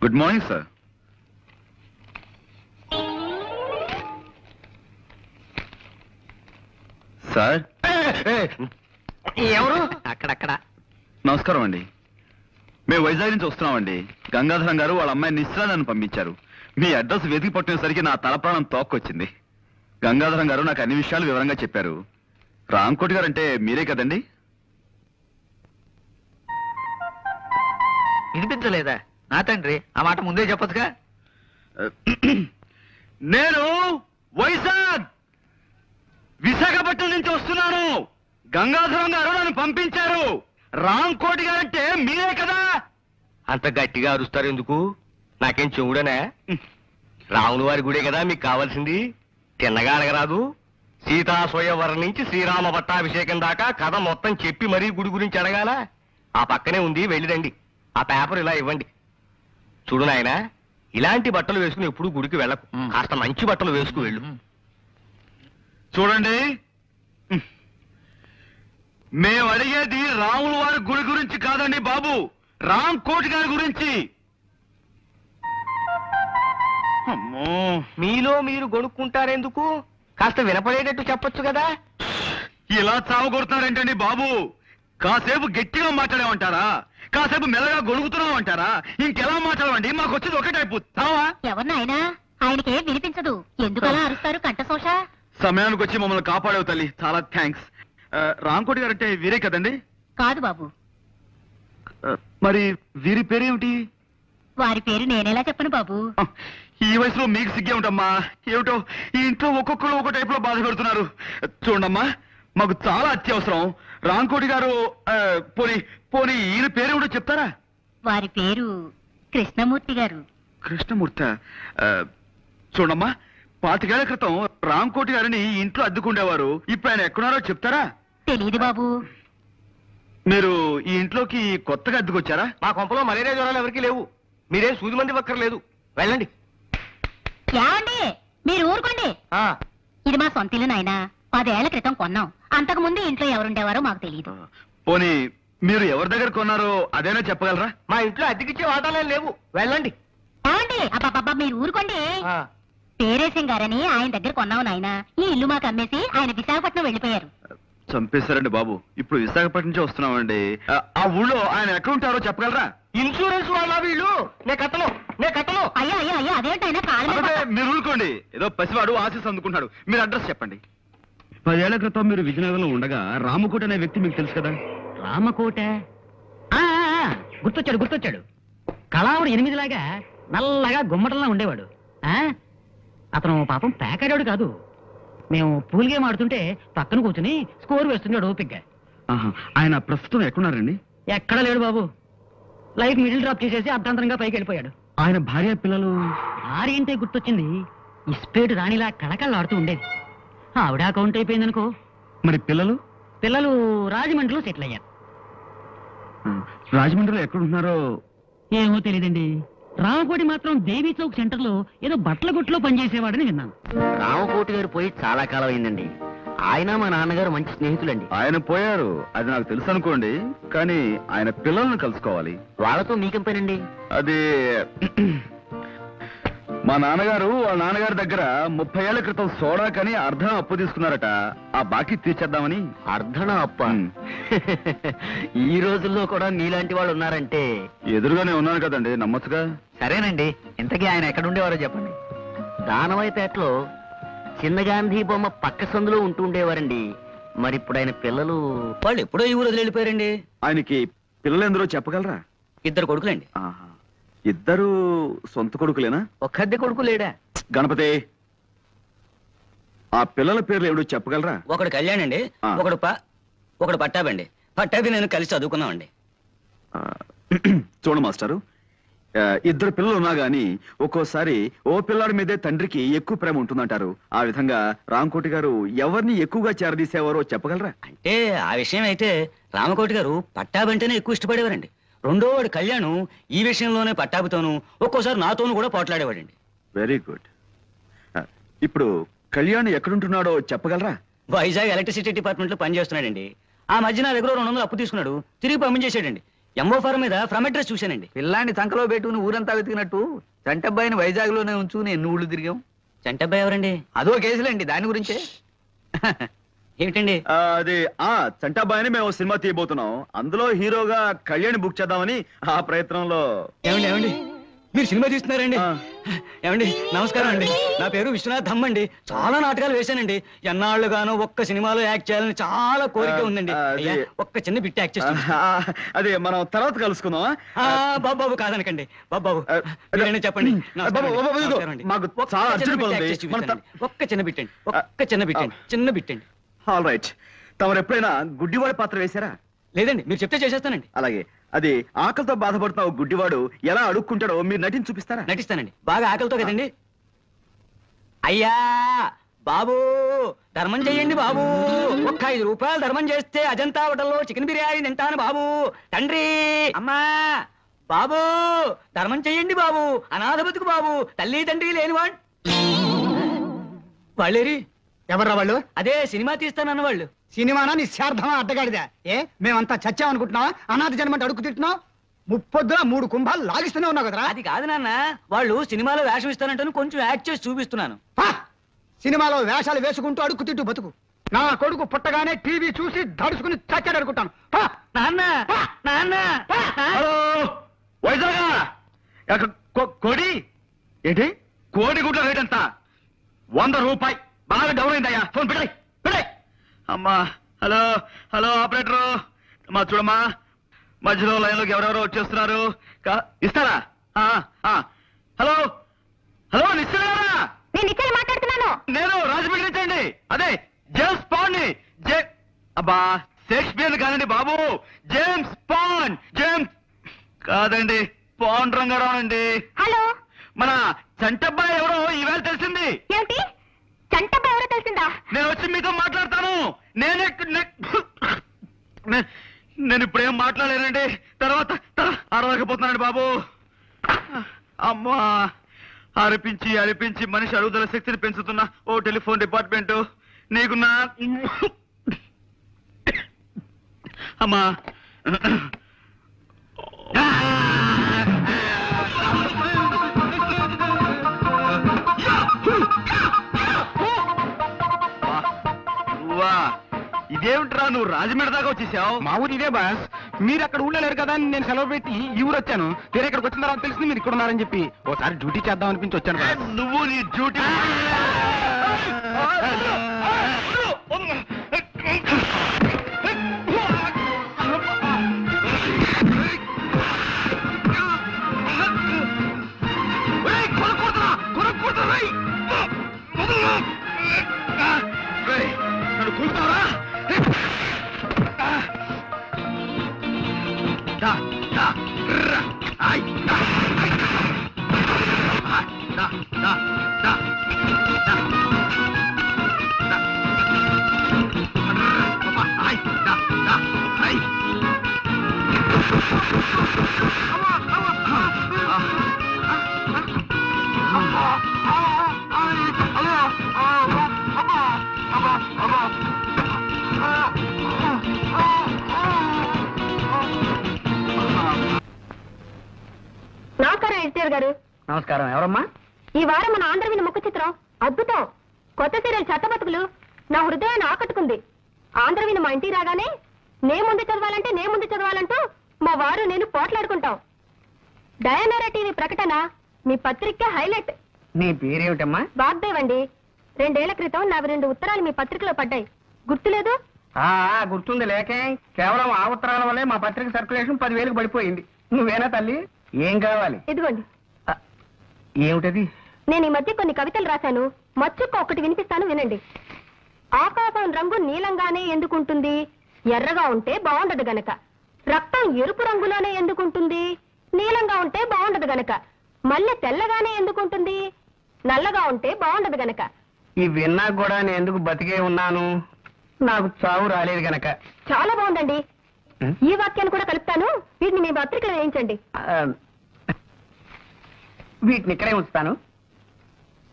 Good morning sir. సార్ ఎవరు? అక్కడక్కడ నమస్కారం అండి. మేము వైజాగ్ నుంచి వస్తున్నామండి. గంగాధరం గారు వాళ్ళ అమ్మాయి నిశ్చల నన్ను పంపించారు. మీ అడ్రస్ వెతికి పట్టినసరికి నా తల ప్రాణం తోక్కొచ్చింది. గంగాధరం గారు నాకు అన్ని విషయాలు వివరంగా చెప్పారు. రాంకోటి గారు అంటే మీరే కదండి? వినిపించలేదా? నా తండ్రి, ఆ మాట ముందే చెప్పొచ్చుగా. నేను వైజాగ్ విశాఖపట్నం నుంచి వస్తున్నాను. గంగాధరం గారు నన్ను పంపించారు. రాంకోటి గారు అంటే మీరే కదా? అంత గట్టిగా అరుస్తారు ఎందుకు? నాకేం చెవుడనా? రాముల వారి గుడే కదా మీకు కావాల్సింది. తిన్నగా అడగరాదు. సీతా స్వయంవరం నుంచి శ్రీరామ పట్టాభిషేకం దాకా కథ మొత్తం చెప్పి మరీ గుడి గురించి అడగాల. ఆ పక్కనే ఉంది, వెళ్ళిరండి. ఆ పేపర్ ఇలా ఇవ్వండి. చూడు నాయనా, ఇలాంటి బట్టలు వేసుకుని ఎప్పుడు గుడికి వెళ్ళకు. కాస్త మంచి బట్టలు వేసుకు వెళ్ళు. చూడండి, మేము అడిగేది రాముల వారి గుడి గురించి కాదండి బాబు, రాంకోటి గారి గురించి. అమ్మో, మీలో మీరు గొడుక్కుంటారెందుకు? కాస్త వినపడేటట్టు చెప్పొచ్చు కదా. ఇలా చావగొడుతున్నారేంటండి బాబు? కాసేపు గట్టిగా మాట్లాడేమంటారా? కాసేపు మెల్లగా గొడుగుతున్నామంటారా? ఇంకెలా మాట్లాడమండి? మాకు వచ్చేది ఒకటే చావా. ఎవరినైనా ఆయనకే వినిపించదు. ఎందుకలా అరుస్తారు కంఠశోష? సమయానికి వచ్చి మమ్మల్ని కాపాడేవు తల్లి, చాలా థ్యాంక్స్. రాంకోటి గారు అంటే వీరే కదండి? కాదు బాబు, మరి వీరి పేరేమిటి? వారి పేరు నేనేలా చెప్పను బాబు. ఈ వయసులో మీకు సిగ్గే ఉంటమ్మా. ఏమిటో ఈ ఇంట్లో ఒక్కొక్కరు ఒక్కో టైప్ లో బాధ పెడుతున్నారు. చూడమ్మా, మాకు చాలా అత్యవసరం. రాంకోటి గారు పోనీ పోనీ ఈయన పేరేమిటో చెప్తారా? వారి పేరు కృష్ణమూర్తి గారు. కృష్ణమూర్తి. చూడమ్మా, 25 ఏళ్ల క్రితం రాంకోటి గారిని ఈ ఇంట్లో అద్దుకుండేవారు. ఇప్పుడు ఆయన ఎక్కడున్నారో చెప్తారా? తెలీదు బాబు. మీరు ఈ ఇంట్లోకి కొత్తగా అద్దుకొచ్చారా? మా కొంపలో మలేరియా జ్వరాలు ఎవరికీ లేవు. మీరేం సూది మంది ఒక్కర్లేదు. వెళ్ళండి. ఏమండి, మీరు ఊరుకోండి. ఇది మా సొంత ఇల్లు నాయనా. 10 ఏళ్ల క్రితం కొన్నాం. అంతకు ముందు ఇంట్లో ఎవరుండేవారో మాకు తెలియదు. పోనీ మీరు ఎవరి దగ్గర కొన్నారో అదేనా చెప్పగలరా? మా ఇంట్లో అద్దెకిచ్చే వాటాలే లేవు. వెళ్ళండి. ఏమండి, అబ్బాబ్బా మీరు ఊరుకోండి. పేరేశం గారని ఆయన దగ్గర కొన్నావు నాయనా. ఈ ఇల్లు మాకు అమ్మేసి ఆయన విశాఖపట్నం వెళ్ళిపోయారు. చంపేశారండి బాబు. ఇప్పుడు విశాఖపట్నం నుంచి వస్తున్నామండి. ఆ ఊళ్ళో ఆయన ఎక్కడ ఉంటారో చెప్పగలరా? ఇన్సూరెన్స్ వాళ్ళ వీళ్ళు. నే కట్టను. అయ్యా అయ్యా అయ్యా, అదేంటైనా కాళ్ళ మీద అబ్బే, మీరు ఊరుకోండి. ఏదో పసివాడు ఆశీస్ అందుకుంటున్నాడు. మీరు అడ్రస్ చెప్పండి. 10 ఏళ్ల క్రితం మీరు విజయనగరంలో ఉండగా రామకోటి అనే వ్యక్తి మీకు తెలుసు కదా? రామకోట గుర్తొచ్చాడు. కళావుడు 8 లాగా నల్లగా గుమ్మటంలా ఉండేవాడు. అతను పాపం పేకాడాడు కాదు. మేము పూల్ గేమ్ ఆడుతుంటే పక్కన కూర్చుని స్కోర్ వేస్తున్నాడు ఓపిగ్గా. ఆయన ప్రస్తుతం ఎక్కడున్నారండి? ఎక్కడ లేడు బాబు. లైఫ్ మిడిల్ డ్రాప్ చేసేసి అర్ధాంతరంగా పైకి వెళ్ళిపోయాడు. ఆయన భార్య పిల్లలు? భార్యంటే గుర్తొచ్చింది. ఇస్పేటు రాణిలా కళకళలాడుతూ ఉండేది. ఆవిడ అకౌంట్ అయిపోయిందనుకో. మరి పిల్లలు? పిల్లలు రాజమండ్రిలో సెటిల్ అయ్యారు. రాజమండ్రిలో ఎక్కడున్నారో ఏమో తెలియదండి. రామకోటి మాత్రం దేవీ చౌక్ సెంటర్ లో ఏదో బట్టల గుట్లో పనిచేసేవాడని విన్నాను. రామకోటి గారు పోయి చాలా కాలం అయిందండి. ఆయన మా నాన్నగారు మంచి స్నేహితులండి. ఆయన పోయారు, అది నాకు తెలుసు అనుకోండి. కానీ ఆయన పిల్లల్ని కలుసుకోవాలి. వాళ్ళతో మీకేం పనండి? అది మా నాన్నగారు వాళ్ళ నాన్నగారి దగ్గర 30 ఏళ్ల క్రితం సోడా కని అర్ధం అప్పు తీసుకున్నారట. ఆ బాకీ తీర్చేద్దామని. అర్ధన అప్ప? ఉమ్. ఈ రోజుల్లో కూడా మీలాంటి వాళ్ళు ఉన్నారంటే. ఎదురుగానే ఉన్నాను కదండి, నమ్మచ్చుగా. సరేనండి, ఇంతకీ ఆయన ఎక్కడ ఉండేవారో చెప్పండి. దానవాయిపేటలో చిన్న గాంధీ బొమ్మ పక్క సందులో ఉంటూ ఉండేవారండి. మరి ఇప్పుడు ఆయన పిల్లలు? వాళ్ళు ఎప్పుడో ఈ ఊరు వదిలి వెళ్ళిపోయారండి. ఆయనకి పిల్లలు ఎందరో చెప్పగలరా? 2 కొడుకులండి. ఆహా. ఇద్దరు సొంత కొడుకులేనా? ఒక్కద్దె కొడుకు లేడా? గణపతి, ఆ పిల్లల పేర్లు ఏమిటో చెప్పగలరా? ఒకడు కళ్యాణ్ అండి, ఆ. ఒకడు పట్టాబండి. పట్టాభి నేను కలిసి చదువుకున్నామండి. చూడు మాస్టారు, 2 పిల్లలు ఉన్నా గాని ఒక్కోసారి ఓ పిల్లాడి మీదే తండ్రికి ఎక్కువ ప్రేమ ఉంటుందంటారు. ఆ విధంగా రాంకోటి గారు ఎవరిని ఎక్కువగా చేరదీసేవారో చెప్పగలరా? అంటే ఆ విషయం అయితే రామకోటి గారు పట్టాబంటేనే ఎక్కువ ఇష్టపడేవారండి. రెండోవాడు కళ్యాణ్ ఈ విషయంలోనే పట్టాభితోనూ ఒక్కోసారి నాతోనూ కూడా పోట్లాడేవాడండి. Very good. ఇప్పుడు కళ్యాణ్ ఎక్కడుంటున్నాడో చెప్పగలరా? వైజాగ్ ఎలక్ట్రిసిటీ డిపార్ట్మెంట్ లో పనిచేస్తున్నాడండి. ఆ మధ్య నా దగ్గర 200 అప్పు తీసుకున్నాడు, తిరిగి పంపించేసాడండి. ఎంఓ ఫారం మీద ఫ్రమ్ అడ్రస్ చూశానండి. పిల్లాన్ని సంకలో పెట్టుకుని ఊరంతా వెతికినట్టు చంటబ్బాయిని వైజాగ్ లోనే ఉంచుకుని ఎన్ని ఊళ్ళు తిరిగాం. చంటబ్బాయి ఎవరండి? అదో కేసులేండి, దాని గురించే. ఏమిటండి? అది చంటాబాయిని మేము సినిమా తీయబోతున్నాం. అందులో హీరోగా కళ్యాణ్ బుక్ చేద్దామని ఆ ప్రయత్నంలో. ఏమండి మీరు సినిమా తీస్తున్నారండి? ఆ. ఏమండి నమస్కారం అండి, నా పేరు విశ్వనాథ్ ధమ్ అండి. చాలా నాటకాలు వేశానండి. ఎన్నాళ్ళుగానో ఒక్క సినిమాలో యాక్ట్ చేయాలని చాలా కోరిక ఉందండి. అయ్యా, ఒక్క చిన్న బిట్ యాక్ట్ చేస్తాను. అది మనం తర్వాత కలుసుకుందాం. బాబు కాదనకండి. బాబు మీరైనా చెప్పండి. నమస్కారం అండి. మాకు ఒక్క చాలా చిన్న అర్జెంట్ bit పనుంది. act చేసి చూపిస్తానండి. ఒక్క చిన్న బిట్టండి, ఒక్క చిన్న బిట్టండి, చిన్న బిట్టండి. All right. తమరు ఎప్పుడైనా గుడ్డివాడి పాత్ర వేశారా? లేదండి, మీరు చెప్తే చేసేస్తానండి. అలాగే అది ఆకలితో బాధపడుతున్న ఒక గుడ్డివాడు ఎలా అడుక్కుంటాడో మీరు నటించి చూపిస్తారా? నటిస్తానండి. బాగా ఆకలితో కదండి. అయ్యా బాబు, ధర్మం చెయ్యండి బాబు. ఒక్క 5 రూపాయలు ధర్మం చేస్తే అజంతా హోటల్లో చికెన్ బిర్యానీ తింటాను బాబు. తండ్రి, అమ్మా, బాబు ధర్మం చెయ్యండి బాబు. అనాథ బతుకు బాబు, తల్లి తండ్రి లేనివాడు. వాళ్ళేరి ఎవర్రా వాళ్ళు? అదే సినిమా తీస్తానన్న వాళ్ళు. సినిమానా నిశ్చార్థమా అడ్డగాడిదా? మేమంతా చచ్చామనుకుంటున్నావా? అనాథ జన్మంటే అడుగు తింటున్నావు. ముప్పొద్దున 3 కుంభాలు లాగిస్తూనే ఉన్నావు కదరా. అది కాదు నాన్న, వాళ్ళు సినిమాలో వేషం ఇస్తానంటాను, కొంచెం యాక్ట్ చేసి చూపిస్తున్నాను. సినిమాలో వేషాలు వేసుకుంటూ అడుక్కు తింటూ బతుకు. నా కొడుకు పుట్టగానే టీవీ చూసి దడుచుకుని చచ్చాడు అనుకుంటాను. నాన్న నాన్న హలో వైజాగ్ కోడి ఏంటి? కోడి గుడ్ల రేట్ ఎంత? 100 రూపాయి. బాగా డౌన్ అయిందయ్యా. ఫోన్ పెట్టాయి పెట్టాయి. అమ్మా, హలో హలో ఆపరేటరు, చూడమ్మా, మధ్యలో లైన్లోకి ఎవరెవరో వచ్చేస్తున్నారు. ఇస్తారా? హలో హలో నిశ్చయరా? నేను ఇక్కడ మాట్లాడుతున్నాను. నేను రాజమండ్రి నుంచి అండి. అదే జేమ్స్ పాండ్ ని. అబ్బా, షేక్స్పియర్ కాదండి బాబు, జేమ్స్ పాండ్. జేమ్స్ కాదండి, పాండ్ రంగారావు అండి. హలో, మన చంటబ్బాయి ఎవరో ఈవేళ తెలిసింది. ఏమిటి? చంటబ్బా ఎవరో తెలిసిందా? నేను వచ్చి మీతో మాట్లాడతాను. నేను ఇప్పుడేం మాట్లాడలేనండి. తర్వాత అరవకపోతున్నానండి బాబు. అమ్మా, అరిపించి మనిషి అరుగుదల శక్తిని పెంచుతున్న ఓ టెలిఫోన్ డిపార్ట్మెంట్ నీకు నా అమ్మా. ఇదేమిట్రా, నువ్వు రాజమండ్రి దాకా వచ్చేసావు? మా ఊరు ఇదే బాస్. మీరు అక్కడ ఉండలేరు కదా అని నేను సెలవు పెట్టి ఈ ఊరు వచ్చాను. తీరా ఇక్కడికి వచ్చిన తర్వాత తెలిసింది మీరు ఇక్కడ ఉన్నారని చెప్పి ఓసారి డ్యూటీ చేద్దాం అనిపించి వచ్చాను బాస్. నువ్వు నీ డ్యూటీ నన్ను కూర్తావా? నమస్కారం ఎడిటర్ గారు. నమస్కారం. ఎవరమ్మా? ఈ వారం మన ఆంధ్రవిని ముఖ చిత్రం అద్భుతం. కొత్త సీరియల్ చెత్త బతుకులు నా హృదయాన్ని ఆకట్టుకుంది. ఆంధ్రవిని మా ఇంటికి రాగానే నే ముందు చదవాలంటూ మా వారు నేను పోట్లాడుకుంటాం. డయానారా టీవీ ప్రకటన మీ పత్రిక హైలైట్. నీ పేరేమిటమ్మా? వాగ్దేవ్ అండి. 2 ఏళ్ల క్రితం నావి 2 ఉత్తరాలు మీ పత్రికలో పడ్డాయి, గుర్తులేదు? గుర్తుంది. లేకే కేవలం ఆ ఉత్తరాల వల్లే మా పత్రిక సర్క్యులేషన్ 10,000కి పడిపోయింది. నువ్వేనా తల్లి? ఏం కావాలి? ఇదిగోండి. ఏమిటది? నేను ఈ మధ్య కొన్ని కవితలు రాశాను. మచ్చుక్క ఒకటి వినిపిస్తాను, వినండి. ఆకాశం రంగు నీలంగానే ఎందుకుంటుంది? ఎర్రగా ఉంటే బాగుండదు గనక. రక్తం ఎరుపు రంగులోనే ఎందుకుంటుంది? నీలంగా ఉంటే బాగుండదు గనక. మల్లె తెల్లగానే ఎందుకుంటుంది? నల్లగా ఉంటే బాగుండదు గనక. ఈ విన్నా కూడా నేను ఎందుకు బతికే ఉన్నాను? నాకు చావు రాలేదు గనక. చాలా బాగుందండి. ఈ వాక్యాన్ని కూడా కలుపుతాను, వీటిని మీ పత్రికలో వేయించండి. వీటిని ఇక్కడే ఉంచుతాను.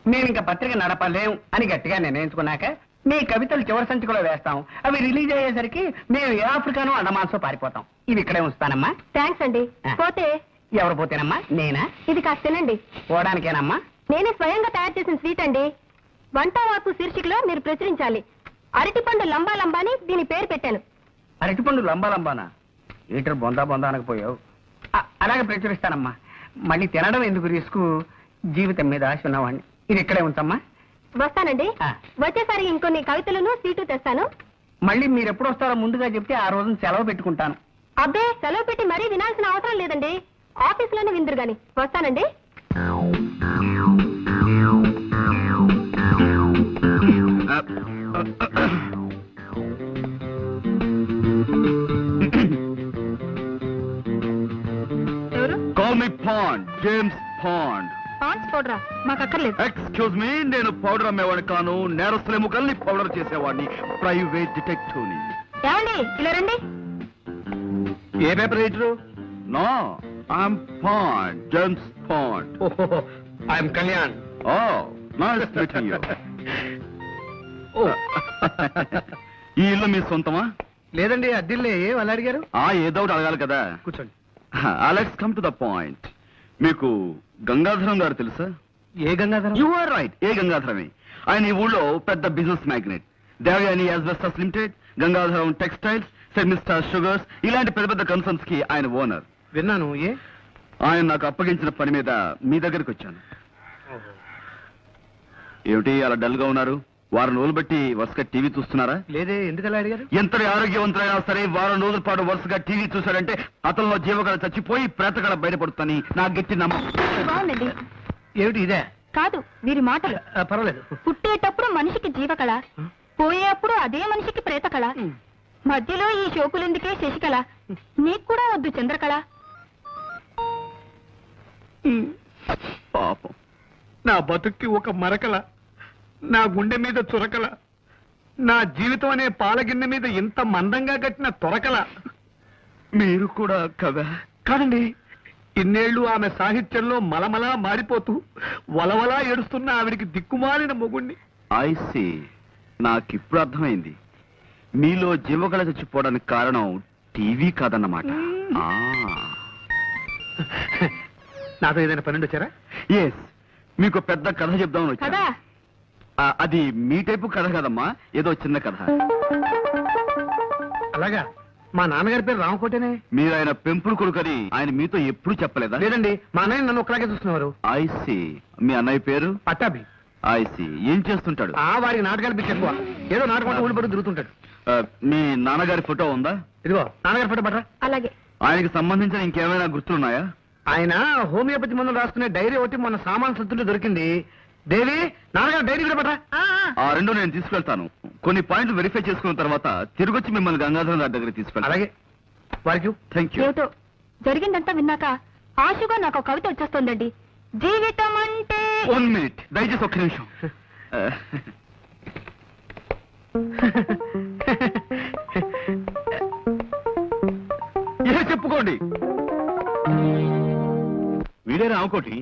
మేము ఇంకా పత్రిక నడపలేం అని గట్టిగా నిర్ణయించుకున్నాక మీ కవితలు చివరి సంచికలో వేస్తాం. అవి రిలీజ్ అయ్యేసరికి మేము ఏ ఆఫ్రికానో అండమాన్సో పారిపోతాం. ఇవి ఇక్కడే ఉంచుతానమ్మా. థ్యాంక్స్ అండి. పోతే ఎవరు పోతేనమ్మా? నేనా? ఇది కాస్త తినండి. పోవడానికేనమ్మా? నేనే స్వయంగా తయారు చేసిన స్వీట్ అండి. వంట వార్పు శీర్షికలో మీరు ప్రచురించాలి. అరటిపండు లంబా లంబా అని దీని పేరు పెట్టాను. అరటిపండు లంబానా? ఈటర్ బొందా అనకపోయావు. అలాగే ప్రచురిస్తానమ్మా. మళ్ళీ తినడం ఎందుకు రిస్క్? జీవితం మీద ఆశ ఉన్నవాడిని. ఇది ఇక్కడే ఉంచమ్మా. వస్తానండి. వచ్చేసారి ఇంకొన్ని కవితలను స్వీటు తెస్తాను. మళ్ళీ మీరు ఎప్పుడు వస్తారో ముందుగా చెప్తే ఆ రోజున సెలవు పెట్టుకుంటాను. అబ్బే, సెలవు పెట్టి మరీ వినాల్సిన అవసరం లేదండి. ఆఫీసులోనే విందురు గాని. వస్తానండి. ఎవరు? Call me Pond, James Pond. Pond's పౌడరా? మాకు అక్కర్లేదు. ఎక్స్క్యూజ్ మీ, నేను పౌడర్ అమ్మేవాడిని కాను, నేరస్తుల ఎముకల్ని పౌడర్ చేసేవాడిని, ప్రైవేట్ డిటెక్టివ్ని. ఏమండి, ఇలా రండి. ఏ paper writer? No, I'm Pond, James Pond. I'm Kalyan. Oh, nice meeting you. ఈ ఇల్లు మీ సొంతమా? లేదండి, అద్దిల్లే. అలా అడిగారు? ఏదో ఒకటి అడగాలి కదా. కూర్చోండి. Let's come to the point. మీకు గంగాధరం గారు తెలుసా? ఏ గంగాధరం? యు ఆర్ రైట్, ఏ గంగాధరమే. ఆయన ఈ ఊళ్ళో పెద్ద business magnet. Devayani asbestos limited, Gangadharam textiles, Semistar sugars, ఇలాంటి పెద్ద పెద్ద కన్సర్న్స్ కి ఆయన ఓనర్. విన్నాను. ఏ? ఆయన నాకు అప్పగించిన పని మీద మీ దగ్గరికి వచ్చాను. ఏమిటి అలా డల్ గా ఉన్నారు? వారం రోజులు బట్టి వరుసగా టీవీ చూస్తున్నారా? లేదే, ఎందుకలా అడిగారు? ఎంతటి ఆరోగ్యవంతులైనా సరే వారం రోజుల పాటు వరుసగా టీవీ చూశారంటే అతనిలో జీవకళ చచ్చిపోయి ప్రేతకళ బయటపడుతుందని నా గట్టి నమ్మకం. బాగుందండి. ఏమిటి ఇదే? కాదు, వీరి మాటలు. పర్వాలేదు. పుట్టేటప్పుడు మనిషికి జీవకళ, పోయేప్పుడు అదే మనిషికి ప్రేతకళ, మధ్యలో ఈ షోకులెందుకే శశికళ, నీకు కూడా వద్దు చంద్రకళ. పాపం, నా బతుక్కి ఒక మరకల, నా గుండె మీద చురకల, నా జీవితం అనే పాలగిన్నె మీద ఇంత మందంగా కట్టిన తొరకల. మీరు కూడా కదా? కాదండి, ఇన్నేళ్లు ఆమె సాహిత్యంలో మలమలా మారిపోతూ వలవలా ఏడుస్తున్న ఆవిడికి దిక్కుమాలిన మొగుణ్ణి. ఐ సీ, నాకిప్పుడు అర్థమైంది. మీలో జీవకళ చచ్చిపోవడానికి కారణం టీవీ కాదన్నమాట. నాతో ఏదైనా పని వచ్చారా? ఎస్, మీకు పెద్ద కథ చెప్దామని వచ్చాను. కదా అది మీ టైపు కథ కదమ్మా, ఏదో చిన్న కథ. అలాగా? మా నాన్నగారి పేరు రామకోటేనే. మీరు ఆయన పెంపుడు కొడుకని ఆయన మీతో ఎప్పుడు చెప్పలేదా? లేదండి, మా అన్నయ్య నన్ను ఒక్కలాగే చూస్తున్నారు. I see. మీ అన్నయ్య పేరు? పట్టాభి. I see. ఏం చేస్తుంటాడు? వారికి నాటకాలు పిచ్చి ఎక్కువ. ఏదో నాటకం ఊళ్ళు పడి తిరుగుతుంటాడు. మీ నాన్నగారి ఫోటో ఉందా? ఇదిగో నాన్నగారి ఫోటో పట్టరా. అలాగే. ఆయనకి సంబంధించిన ఇంకేమైనా గుర్తులున్నాయా? ఆయన హోమియోపతి మందులు రాసుకునే డైరీ ఒకటి మన సామాన్ సత్తుంటే దొరికింది. దేవి, నాన్నగారు డైరీ కూడా పట్టరా. ఆ రెండు నేను తీసుకెళ్తాను. కొన్ని పాయింట్లు వెరిఫై చేసుకున్న తర్వాత తిరిగొచ్చి మిమ్మల్ని గంగాధరం గారి దగ్గర తీసుకెళ్తాను. అలాగే. వారికి థ్యాంక్ యూ. ఏమిటో జరిగిందంతా విన్నాక ఆశగా నాకు కవిత వచ్చేస్తుందండి. జీవితం అంటే 1 మినిట్, దయచేసి ఒక్క నిమిషం. చెప్పుకోండి. వీడే రామకోటి.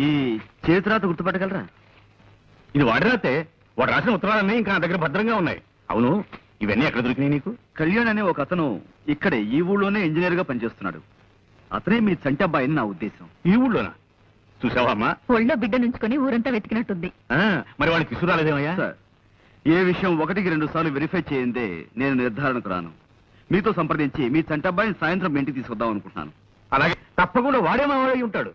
ఈ చేతిరాత గుర్తుపట్టగలరా? ఇది వాడి రాతే. వాడు రాసిన ఉత్తరాలన్నీ ఇంకా నా దగ్గర భద్రంగా ఉన్నాయి. అవును, ఇవన్నీ ఎక్కడ దొరికినాయి నీకు? కళ్యాణ్ అనే ఒక అతను ఇక్కడే ఈ ఊళ్ళోనే ఇంజనీర్ గా పనిచేస్తున్నాడు. అతనే మీ చంటి అబ్బాయిని నా ఉద్దేశం. ఈ ఊళ్ళోనా? చూసావా అమ్మా? ఒళ్ళో బిడ్డ నుంచుకొని ఊరంతా వెతికినట్టుంది. మరి వాడిని తీసుకురాలేదేమయ్యా? సార్, ఏ విషయం 1-2 సార్లు వెరిఫై చేయందే నేను నిర్ధారణకు రాను. మీతో సంప్రదించి మీ చంటి అబ్బాయిని సాయంత్రం మీ ఇంటికి తీసుకొద్దాం అనుకుంటున్నాను. అలాగే, తప్పకుండా వాడే మా వాడై ఉంటాడు.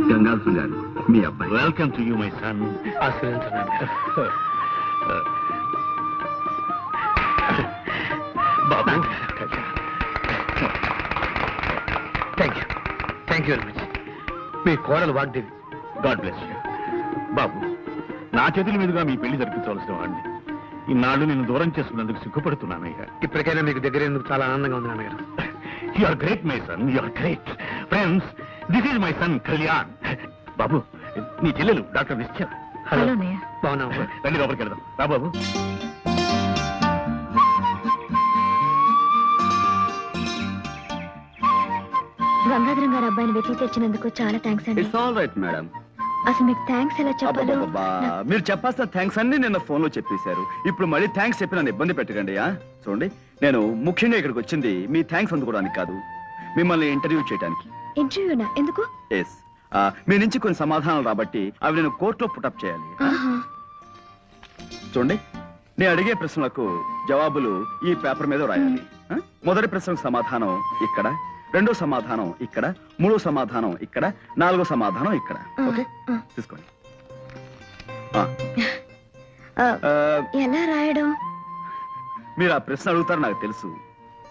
గంగాధరం గారు, మీ అబ్బాయి. Welcome to you my son. బాబు, థ్యాంక్ యూ వెరీ మచ్. మీ కోడలు వాగ్దేవి. God bless you. బాబు, నా చేతుల మీదుగా మీ పెళ్లి జరిపించవలసిన వాడిని. ఇన్నాళ్ళు నిన్ను దూరం చేసుకున్నందుకు సిగ్గుపడుతున్నానయ్యా. ఇప్పటికైనా మీకు దగ్గర ఎందుకు చాలా ఆనందంగా ఉంది నాన్నగారు. You are great my son, you are great. Friends, this is my son Kalyan. బాబు, నీ చెల్లెలు డాక్టర్ నిశ్చల్. హలో అన్నయ్య. బాగున్నావు? రండి లోపలికి వెళ్దాం. రా బాబు. గంగాధరం గారు అబ్బాయిని వెతికి తెచ్చినందుకు చాలా థ్యాంక్స్ అండి. It's all right madam. అసలు మీకు థ్యాంక్స్ ఎలా చెప్పాలో మీరు చెప్పాల్సిన థ్యాంక్స్ అన్ని నిన్న ఫోన్ లో చెప్పేశారు. ఇప్పుడు మళ్ళీ థ్యాంక్స్ చెప్పి నన్ను ఇబ్బంది పెట్టకండి. చూడండి, నేను ముఖ్యంగా ఇక్కడికి వచ్చింది మీ థ్యాంక్స్ అందుకోవడానికి కాదు, మిమ్మల్ని ఇంటర్వ్యూ చేయడానికి. ఇంటర్వ్యూనా? ఎందుకు? ఎస్, మీ నుంచి కొన్ని సమాధానాలు రాబట్టి అవి నేను కోర్టులో పుటప్ చేయాలి. ఆహా. చూడండి, నేను అడిగే ప్రశ్నలకు జవాబులు ఈ పేపర్ మీద రాయాలి. మొదటి ప్రశ్నకు సమాధానం ఇక్కడ, రెండో సమాధానం ఇక్కడ, మూడో సమాధానం ఇక్కడ, నాలుగో సమాధానం ఇక్కడ. ఓకే, తీసుకోండి. ఎలా రాయడం? మీరు ఆ ప్రశ్న అడుగుతారు నాకు తెలుసు.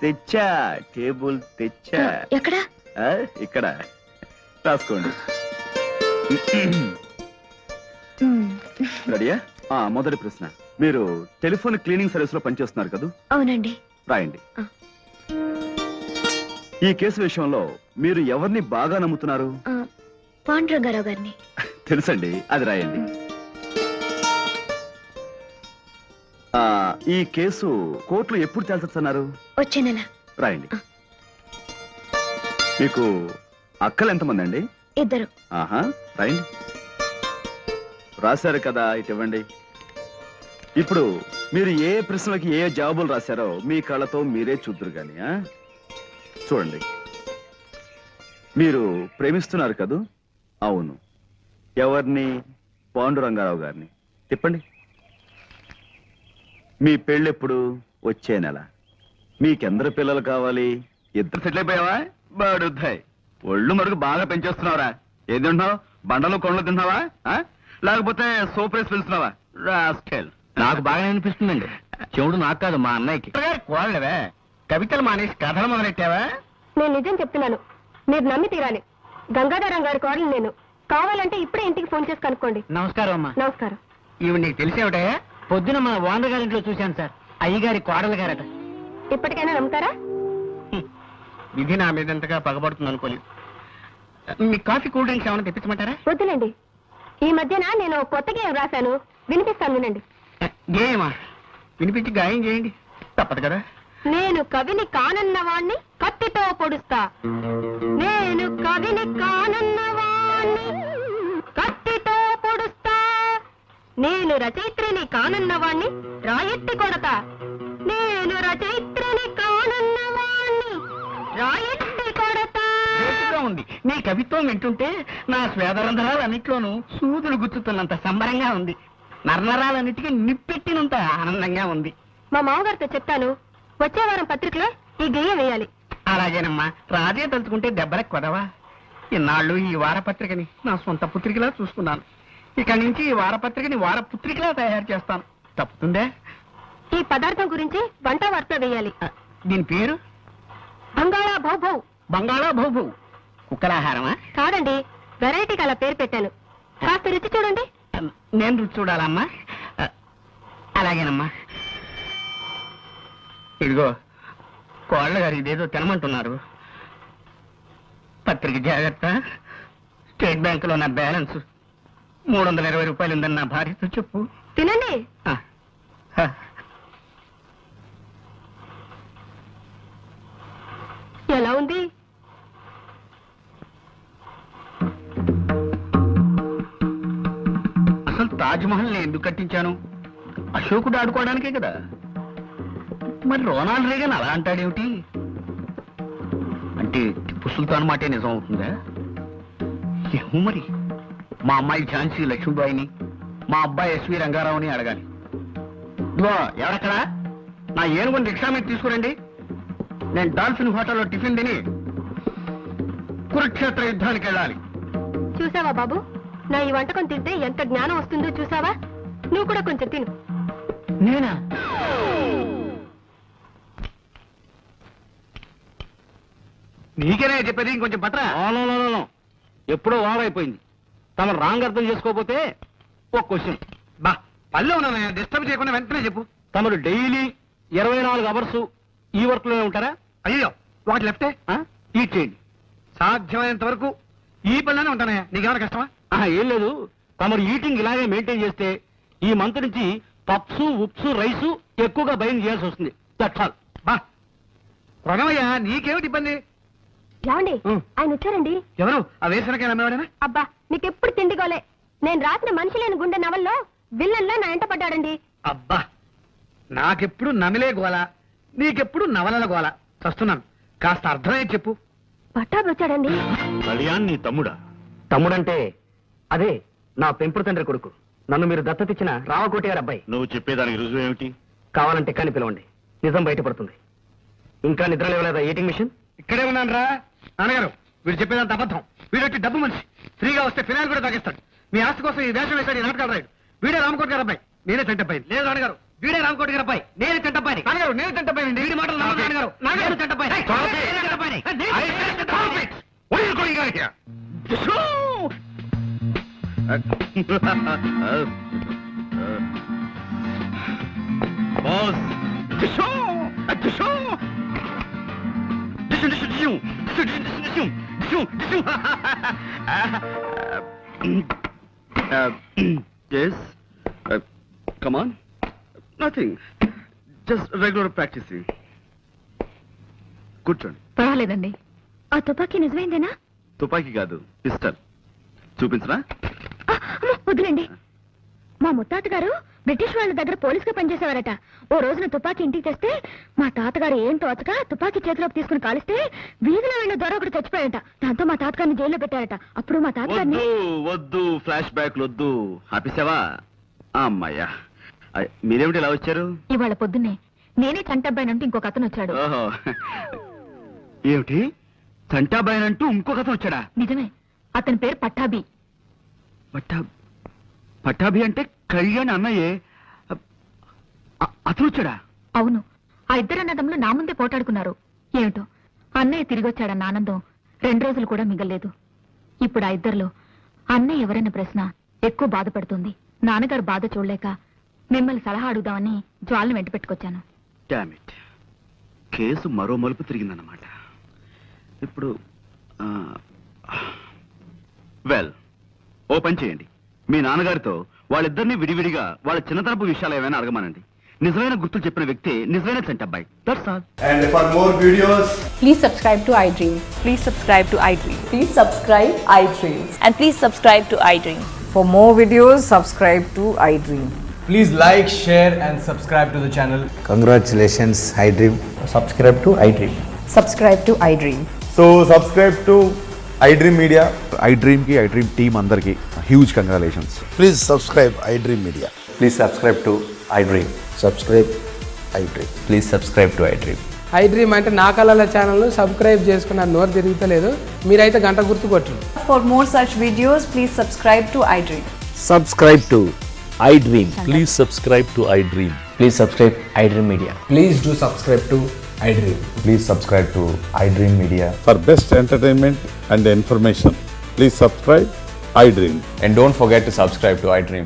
తెచ్చా, టేబుల్ తెచ్చా. ఎక్కడ? ఇక్కడ రాసుకోండి. రెడీయా? మొదటి ప్రశ్న, మీరు టెలిఫోన్ క్లీనింగ్ సర్వీస్ లో పనిచేస్తున్నారు కదా? అవునండి. రాయండి. ఈ కేసు విషయంలో మీరు ఎవరిని బాగా నమ్ముతున్నారు? పాండురంగారావు గారిని. తెలుసండి, అది రాయండి. ఈ కేసు కోర్టులో ఎప్పుడు తేల్చొచ్చన్నారు? వచ్చే నెల. రాయండి. మీకు అక్కలు ఎంతమంది అండి? 2. ఆహా, రాయండి. రాశారు కదా, ఇటు ఇవ్వండి. ఇప్పుడు మీరు ఏ ప్రశ్నలకి ఏ జవాబులు రాశారో మీ కళ్ళతో మీరే చూద్దరు గాని. చూడండి, మీరు ప్రేమిస్తున్నారు కదూ? అవును. ఎవరిని? పాండురంగారావు గారిని. తిప్పండి. మీ పెళ్ళెప్పుడు? వచ్చే నెల. మీకెందరు పిల్లలు కావాలి? 2 సెటిల్ అయిపోయావా? బాడుద్దాయి. ఒళ్ళు మరుగు బాగా పెంచేస్తున్నావురా. ఏం తింటున్నావు? బండలు కొండలు తింటున్నావా? లేకపోతే సోప్ రేసి పిలుస్తున్నావా? రాస్కెల్. నాకు బాగా అనిపిస్తుందండి. చెవుడు నాకు కాదు, మా అన్నయ్యకి. కోడలేవే, కవితలు మానేసి కథలు మొదలెట్టావా? నేను నిజం చెప్తున్నాను, మీరు నమ్మి తీరాలి. గంగాధరం గారి కోడలు నేను. కావాలంటే ఇప్పుడే ఇంటికి ఫోన్ చేసి కనుక్కోండి. నమస్కారం అమ్మా. నమస్కారం. ఇవి నీకు తెలిసేవిటయా? పొద్దున మన ఓనర్ గారి ఇంట్లో చూశాను సార్. అయ్యగారి కోడలు గారట. ఇప్పటికైనా నమ్ముతారా? విధి నా మీద ఎంతగా పగబడుతుంది అనుకోలేదు. మీ కాఫీ కూల్ డ్రింక్స్ ఏమైనా తెప్పించమంటారా? వద్దులేండి. ఈ మధ్యన నేను కొత్త గేయం రాశాను, వినిపిస్తాను వినండి. గేయమా? వినిపించి గాయం చేయండి. తప్పదు కదా. నేను కవిని కానన్నవాణ్ణి కత్తితో పొడుస్తా. నేను కవిని కానన్నవాణ్ణి కత్తితో పొడుస్తా. నేను రచయిత్రిని కానన్నవాణ్ణి రాయెత్తి కొడతా. నేను రచయిత్రిని కానన్నవాణ్ణి రాయెత్తి కొడతా. ఉంది. నీ కవిత్వం వింటుంటే నా స్వేదరంధ్రాలు అన్నిట్లోనూ సూదులు గుచ్చుతున్నంత సంబరంగా ఉంది. నర్నరాలన్నిటికీ నిప్పెట్టినంత ఆనందంగా ఉంది. మా మామగారితో చెప్తాను, వచ్చే వారం పత్రికలో ఈ గేయం వేయాలి. అలాగేనమ్మా. రాజే తలుచుకుంటే దెబ్బలకు కొదవా. ఇన్నాళ్ళు ఈ వారపత్రికని నా సొంత పుత్రికలా చూసుకున్నాను. ఇక నుంచి ఈ వారపత్రికని వారపుత్రికలా తయారు చేస్తాను. తప్పుతుందే? ఈ పదార్థం గురించి వంట వార్త వేయాలి. దీని పేరు? బంగాళా భౌభౌ. బంగాళా భౌభౌ. కుక్కలాహారమా? కాదండి, వెరైటీకి అలా పేరు పెట్టాను. కాస్త రుచి చూడండి. నేను రుచి చూడాలమ్మా. అలాగేనమ్మా. ఇదిగో, కోళ్ళ గారు ఇదేదో తినమంటున్నారు. పత్రిక జాగ్రత్త. స్టేట్ బ్యాంకులో నా బ్యాలెన్స్ 320 రూపాయలు ఉందని నా భార్యతో చెప్పు. తినండి. ఎలా ఉంది? అసలు తాజ్మహల్ ని ఎందుకు కట్టించాను? అశోకుడు ఆడుకోవడానికే కదా. మరి రోనాల్డ్ రేగన్ అలా అంటాడేమిటి? అంటే టిప్పు సుల్తాన్ మాటే నిజం అవుతుందా? ఏమో మరి. మా అమ్మాయి ఝాన్సీ లక్ష్మీబాయిని, మా అబ్బాయి ఎస్వి రంగారావుని అడగాలి. ఇదిగో, ఎవరక్కడా? నా ఏనుగుని రిక్షా మీద తీసుకురండి. నేను డాల్ఫిన్ హోటల్లో టిఫిన్ తిని కురుక్షేత్ర యుద్ధానికి వెళ్ళాలి. చూసావా బాబు, నా ఈ వంటకం తింటే ఎంత జ్ఞానం వస్తుందో చూసావా? నువ్వు కూడా కొంచెం తిను. నేనా? నీకేనే చెప్పేది, ఇంకొంచెం పట్రా. ఎప్పుడో ఓవర్ అయిపోయింది. తమ రాంగ్ అర్థం చేసుకోకపోతే ఒక క్వశ్చన్. బా, పల్లె ఉన్నా డిస్టర్బ్ చేయకుండా వెంటనే చెప్పు. తమరు డైలీ 24 అవర్స్ ఈ వర్క్ లోనే ఉంటారా? అయ్యో, ఒకటి లెఫ్టే. ఈట్ చేయండి. సాధ్యమైనంత వరకు ఈ పనిలోనే ఉంటానయ్యా, నీకేమైనా కష్టమా? ఏం లేదు, తమరు ఈటింగ్ ఇలాగే మెయింటైన్ చేస్తే ఈ మంత్ నుంచి పప్స్ ఉప్స్ రైసు ఎక్కువగా బయలు చేయాల్సి వస్తుంది. That's all. బా రంగమయ్యా, నీకేమిటి ఇబ్బంది? ఏమండి ఆయన వచ్చారండి. ఎవరు? ఆ వేసనకాయ అమ్మేవాడేనా? అబ్బా నీకెప్పుడు తిండిగోలే. నేను రాసిన మనిషి లేని గుండె నవల్లో విల్లన్లా నా ఎంట పడ్డాడండి. అబ్బా నాకెప్పుడు నమిలే గోల, నీకెప్పుడు నవలల గోల. చస్తున్నాను, కాస్త అర్థమయ్యే చెప్పు. పట్టాభి వచ్చాడండి. కళ్యాణ్ నీ తమ్ముడా? తమ్ముడంటే అదే నా పెంపుడు తండ్రి కొడుకు. నన్ను మీరు దత్తతిచ్చిన రామకోటి గారి అబ్బాయి. నువ్వు చెప్పేదానికి రుజువు ఏమిటి? కావాలంటే కానీ పిలవండి, నిజం బయటపడుతుంది. ఇంకా నిద్ర లేవలేదా ఈటింగ్ మిషన్? ఇక్కడే ఉన్నాను రా. నాన్నగారు వీడు చెప్పేదంత అబద్ధం. వీడొచ్చి డబ్బు మనిషి, ఫ్రీగా వస్తే ఫినాయిల్ కూడా తాగిస్తాడు. మీ ఆస్తి కోసం ఈ వేషం వేశాడు, ఈ నాటకాలు రాయుడు. వీడే రామకోటి గారి అబ్బాయి, నేనే చెంటబ్బాయి. లేదు నాన్నగారు, వీడే రామకోటి గారి అబ్బాయి, నేనే చెంటబ్బాయి. నాన్నగారు నేను చెంటబ్బాయి, వీడి మాటలు నమ్మకండి నాన్నగారు. నాన్నగారు చెంటబ్బాయి. బాస్ కమాన్, నథింగ్, జస్ట్ రెగ్యులర్ ప్రాక్టీసింగ్. కూర్చోండి. పర్వాలేదండి. ఆ తుపాకీ నిజమైందేనా? తుపాకీ కాదు, పిస్టల్. చూపించరా? వదిలేండి. మా ముత్తాత గారు బ్రిటిష్ వాళ్ళ దగ్గర పోలీసుగా పనిచేసేవారట. ఓ రోజున తుపాకీ ఇంటికి తెస్తే మా తాతగారు ఏం తోచక తుపాకీ చేతిలోకి తీసుకుని కాలిస్తే వీధిలో వెళ్ళిన దొర ఒకటి చచ్చిపోయాట. దాంతో మా తాతగారిని జైల్లో పెట్టారట. అప్పుడు మా తాతగారిని వద్దు ఫ్లాష్ బ్యాక్ వద్దు. ఆపేసావా? అమ్మాయ్యా, మీరేమిటి ఇలా వచ్చారు? ఇవాళ పొద్దున్నే నేనే చంటబ్బాయినంటూ ఇంకొక అతను వచ్చాడు. ఓహో, ఏమిటి చంటాబాయనంటూ ఇంకొక అతను వచ్చాడా? నిజమే, అతని పేరు పట్టాభి. పట్టాభి అంటే కళ్యాణ్ అన్నయ్యే. అతను వచ్చాడా? అవును, ఆ ఇద్దరు అన్నదమ్ములు నా ముందే పోటాడుకున్నారు. ఏమిటో అన్నయ్య తిరిగి వచ్చాడన్న ఆనందం 2 రోజులు కూడా మిగల్లేదు. ఇప్పుడు ఆ ఇద్దరిలో అన్నయ్య ఎవరైనా ప్రశ్న ఎక్కువ బాధపడుతుంది. నాన్నగారు బాధ చూడలేక మిమ్మల్ని సలహా అడుగుదామని జ్వాలను వెంట పెట్టుకొచ్చాను. డామ్ ఇట్, కేసు మరో మలుపు తిరిగిందన్నమాట. ఇప్పుడు వెల్, ఓ పని చేయండి. మీ నాన్నగారితో వాళ్ళిద్దరినీ విడివిడిగా వాళ్ళ చిన్నతనపు విషయాలు ఏమైనా అడగమనండి. నిజమైన గుర్తులు చెప్పిన వ్యక్తి నిజమైన Chantabbai. That's all. And for more videos, Please subscribe to iDream. Please subscribe to iDream. Please subscribe iDream. And please subscribe to iDream. For more videos, subscribe to iDream. please like, share and subscribe to the channel. Congratulations, iDream. Subscribe to iDream. Subscribe to iDream. So subscribe to iDream Media. iDream ki iDream team andarki huge congratulations. Please subscribe iDream Media. Please subscribe to iDream. Subscribe iDream. Please subscribe to iDream. iDream అంటే నా కళల channel subscribe చేసుకున్న నోరు తిరుగుతలేదు. మీరైతే గంట గుర్తు కొట్టండి. For more such videos, please subscribe to iDream. Subscribe to iDream. Please subscribe to iDream. Please subscribe iDream Media. Please do subscribe to iDream. Please subscribe to iDream Media. For best entertainment and information, please subscribe iDream. And don't forget to subscribe to iDream.